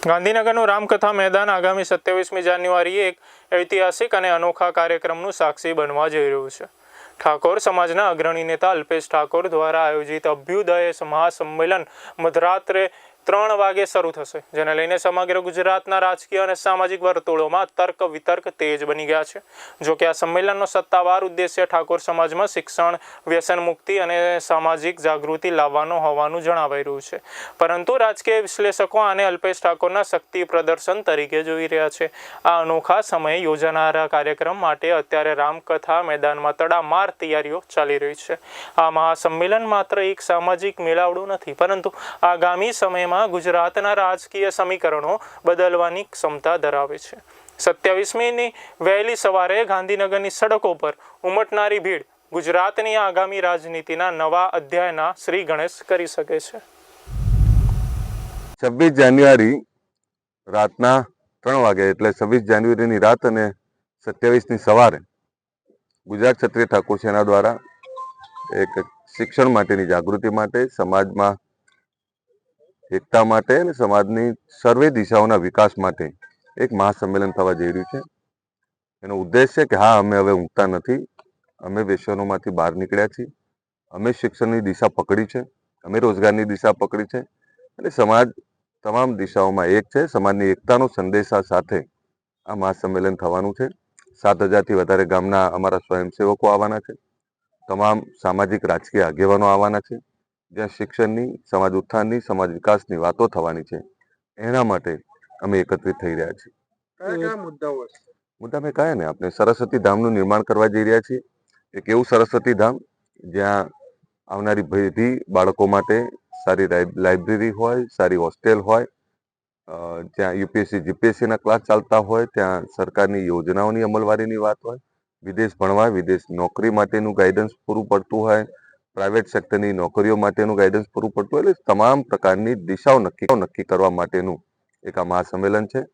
ગાંધીનગરનું રામકથા મેદાન આગામી 27મી જાન્યુઆરીએ એક ઐતિહાસિક અને અનોખા કાર્યક્રમનું સાક્ષી બનવા જઈ રહ્યું છે. ઠાકોર સમાજના અગ્રણી નેતા અલ્પેશ ઠાકોર દ્વારા આયોજિત અભ્યુદય મહાસંમેલન મધરાત્રે 3 વાગે શરૂ થશે, જેને લઈને સમગ્ર ગુજરાતના રાજકીય અને સામાજિક વર્તુળોમાં તર્ક વિતર્ક તેજ બની ગયા છે. જોકે આ સંમેલનનો સત્તાવાર ઉદ્દેશ્ય ઠાકોર સમાજમાં શિક્ષણ, વ્યસન મુક્તિ અને સામાજિક જાગૃતિ લાવવાનો હોવાનું જણાવાઈ રહ્યું છે, પરંતુ રાજકીય વિશ્લેષકો આને અલ્પેશ ઠાકોરના શક્તિ પ્રદર્શન તરીકે જોઈ રહ્યા છે. આ અનોખા સમયે યોજાનારા કાર્યક્રમ માટે અત્યારે રામકથા મેદાનમાં તડામાર તૈયારીઓ ચાલી રહી છે. આ મહાસંમેલન માત્ર એક સામાજિક મેળાવડો નથી, પરંતુ આગામી સમયમાં ગુજરાતના રાજકીય સમીકરણો બદલવાની ક્ષમતા ધરાવે છે. 27મીની વહેલી સવારે ગાંધીનગરની સડકો પર ઉમટનારી ભીડ ગુજરાતની આગામી રાજનીતિના નવા અધ્યાયના શ્રી ગણેશ કરી શકે છે. 26 જાન્યુઆરી રાતના 3 વાગે એટલે 26 જાન્યુઆરીની રાત અને 27ની સવારે ગુજરાત ક્ષત્રિય ઠાકોર સેના દ્વારા એક શિક્ષણ માટેની જાગૃતિ માટે, સમાજમાં એકતા માટે અને સમાજની સર્વે દિશાઓના વિકાસ માટે એક મહાસંમેલન થવા જઈ રહ્યું છે. એનો ઉદ્દેશ છે કે હા, અમે હવે ઊંઘતા નથી, અમે વ્યસનોમાંથી બહાર નીકળ્યા છીએ, અમે શિક્ષણની દિશા પકડી છે, અમે રોજગારની દિશા પકડી છે અને સમાજ તમામ દિશાઓમાં એક છે. સમાજની એકતાનો સંદેશા સાથે આ મહાસંમેલન થવાનું છે. 7,000થી વધારે ગામના અમારા સ્વયંસેવકો આવવાના છે. તમામ સામાજિક રાજકીય આગેવાનો આવવાના છે, જ્યાં શિક્ષણની, સમાજ ઉત્થાનની, સમાજ વિકાસની વાતો થવાની છે. એના માટે અમે એકત્રિત થઈ રહ્યા છીએ. કયા મુદ્દાઓ હશે? મુદ્દા મેં કહ્યા ને, આપણે સરસ્વતી ધામનું નિર્માણ કરવા જઈ રહ્યા છીએ. એક એવું સરસ્વતી ધામ જ્યાં આવનારી પેઢી બાળકો માટે સારી લાઇબ્રેરી હોય, સારી હોસ્ટેલ હોય, ત્યાં યુપીએસસી જીપીએસસીના ક્લાસ ચાલતા હોય, ત્યાં સરકારની યોજનાઓની અમલવારીની વાત હોય, વિદેશ ભણવા, વિદેશ નોકરી માટેનું ગાઈડન્સ પૂરું પડતું હોય, પ્રાઇવેટ સેક્ટરની નોકરીઓ માટેનું ગાઈડન્સ પૂરું પડતું હોય, એટલે તમામ પ્રકારની દિશાઓ નક્કી કરવા માટેનું એક આ મહાસંમેલન છે.